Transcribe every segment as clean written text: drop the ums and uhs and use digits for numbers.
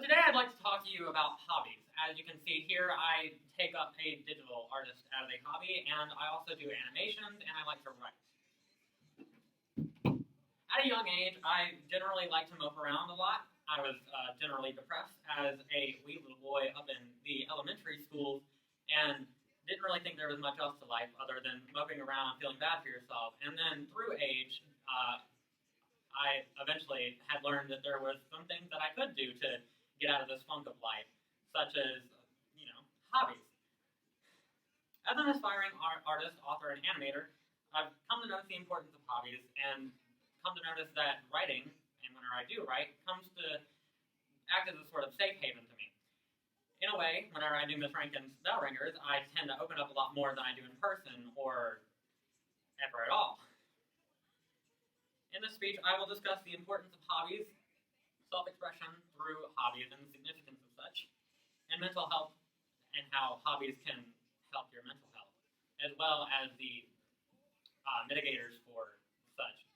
So today I'd like to talk to you about hobbies. As you can see here, I take up a digital artist as a hobby, and I also do animations, and I like to write. At a young age, I generally like to mope around a lot. I was generally depressed as a wee little boy up in the elementary schools, and didn't really think there was much else to life other than moping around and feeling bad for yourself. And then through age, I eventually had learned that there was some things that I could do to get out of this funk of life, such as, hobbies. As an aspiring artist, author, and animator, I've come to notice the importance of hobbies and come to notice that writing, and whenever I do write, comes to act as a sort of safe haven to me. In a way, whenever I do Miss Rankin's Bell Ringers, I tend to open up a lot more than I do in person or ever at all. In this speech, I will discuss the importance of hobbies, self-expression through hobbies and the significance of such, and mental health and how hobbies can help your mental health, as well as the mitigators for such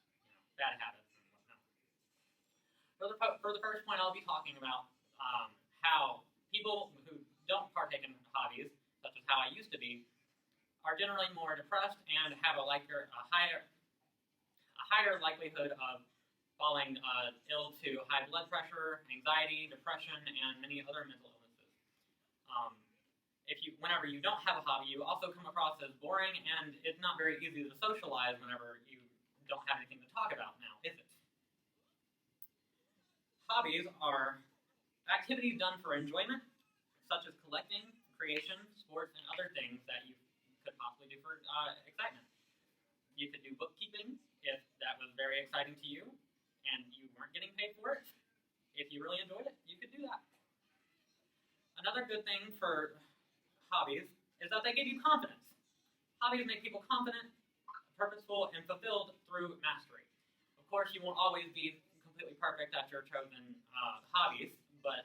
bad habits and whatnot. For the first point, I'll be talking about how people who don't partake in hobbies, such as how I used to be, are generally more depressed and have a higher likelihood of falling ill to high blood pressure, anxiety, depression, and many other mental illnesses. Whenever you don't have a hobby, you also come across as boring, and it's not very easy to socialize whenever you don't have anything to talk about now, is it? Hobbies are activities done for enjoyment, such as collecting, creation, sports, and other things that you could possibly do for excitement. You could do bookkeeping if that was very exciting to you and you weren't getting paid for it. If you really enjoyed it, you could do that. Another good thing for hobbies is that they give you confidence. Hobbies make people confident, purposeful, and fulfilled through mastery. Of course, you won't always be completely perfect at your chosen hobbies, but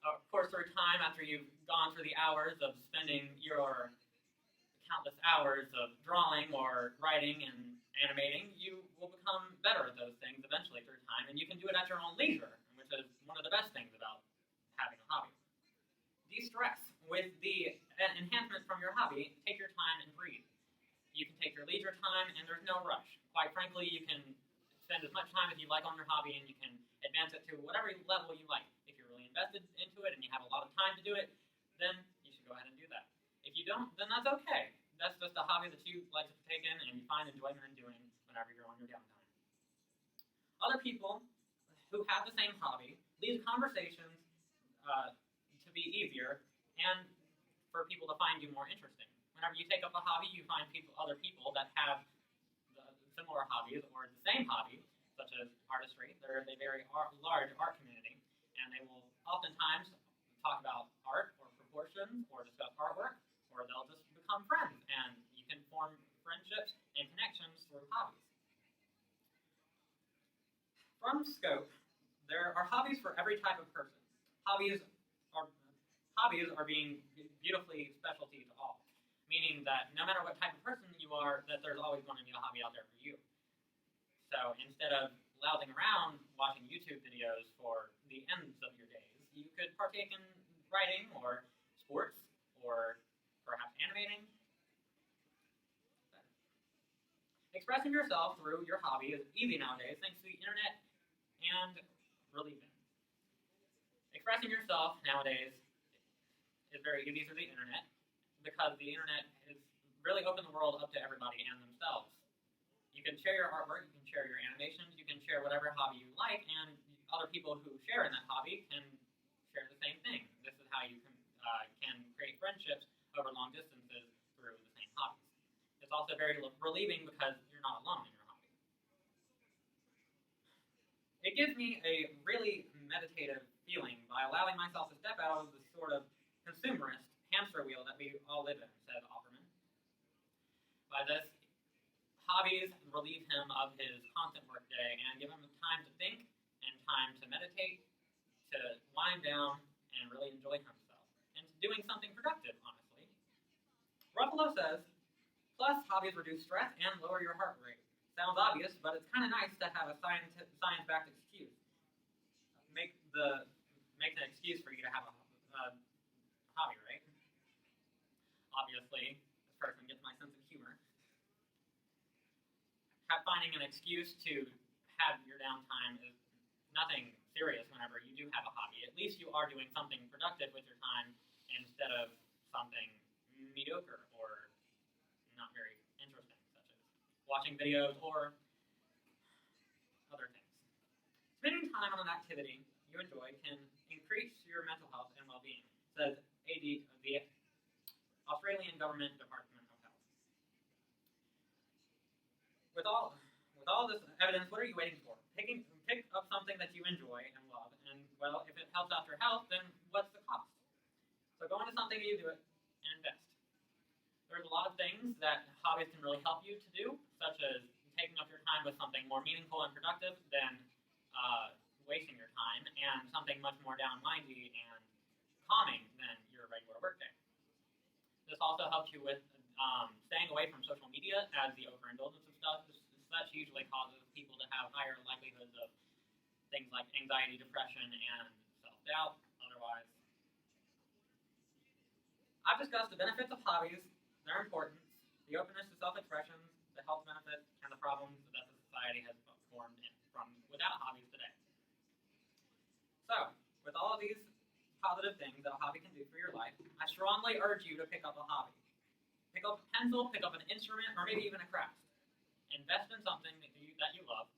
of course, through time, after you've gone through the hours of spending your countless hours of drawing or writing and animating, you will become better at those things eventually through time, and you can do it at your own leisure, which is one of the best things about having a hobby. De-stress. With the enhancements from your hobby, take your time and breathe. You can take your leisure time, and there's no rush. Quite frankly, you can spend as much time as you like on your hobby, and you can advance it to whatever level you like. If you're really invested into it and you have a lot of time to do it, then you should go ahead and do that. If you don't, then that's okay. That's just a hobby that you like to partake in and you find enjoyment in doing whenever you're on your downtime. Other people who have the same hobby leave conversations to be easier and for people to find you more interesting. Whenever you take up a hobby, you find other people that have similar hobbies or the same hobby, such as artistry. There is a very large art community, and they will oftentimes talk about art or proportions or discuss artwork, or they'll just become friends, and you can form friendships and connections through hobbies. From scope, there are hobbies for every type of person. Hobbies are being beautifully specialty to all, meaning that no matter what type of person you are, that there's always going to be a hobby out there for you. So instead of lounging around watching YouTube videos for the ends of your days, you could partake in writing or sports or perhaps animating. Expressing yourself through your hobby is easy nowadays thanks to the internet and relieving. Expressing yourself nowadays is very easy through the internet because the internet has really opened the world up to everybody and themselves. You can share your artwork, you can share your animations, you can share whatever hobby you like, and other people who share in that hobby can share the same thing. This is how you can create friendships over long distances through the same hobbies. It's also very relieving because you're not alone in your hobby. It gives me a really meditative feeling by allowing myself to step out of the sort of consumerist hamster wheel that we all live in, said Offerman. By this, hobbies relieve him of his constant workday and give him time to think and time to meditate, to wind down and really enjoy himself, and doing something productive, honestly. Ruffalo says, plus hobbies reduce stress and lower your heart rate. Sounds obvious, but it's kind of nice to have a science-backed excuse. Make the obviously, this person gets my sense of humor. Finding an excuse to have your downtime is nothing serious whenever you do have a hobby. At least you are doing something productive with your time instead of something mediocre or not very interesting, such as watching videos or other things. Spending time on an activity you enjoy can increase your mental health and well-being, says the Australian Government Department of Health. With all this evidence, what are you waiting for? Pick up something that you enjoy and love, and well, if it helps out your health, then what's the cost? So go into something you do it and invest. There's a lot of things that hobbies can really help you to do, such as taking up your time with something more meaningful and productive than wasting your time, and something much more down-mindy and calming than your regular workday. This also helps you with staying away from social media, as the overindulgence of stuff such usually causes people to have higher likelihoods of things like anxiety, depression, and self-doubt. Otherwise, I've discussed the benefits of hobbies, their importance, the openness to self-expression, the health benefits, and the problems that the society has formed from without hobbies today. So, with all of these positive things that a hobby can do for your life, I strongly urge you to pick up a hobby. Pick up a pencil, pick up an instrument, or maybe even a craft. Invest in something that you love,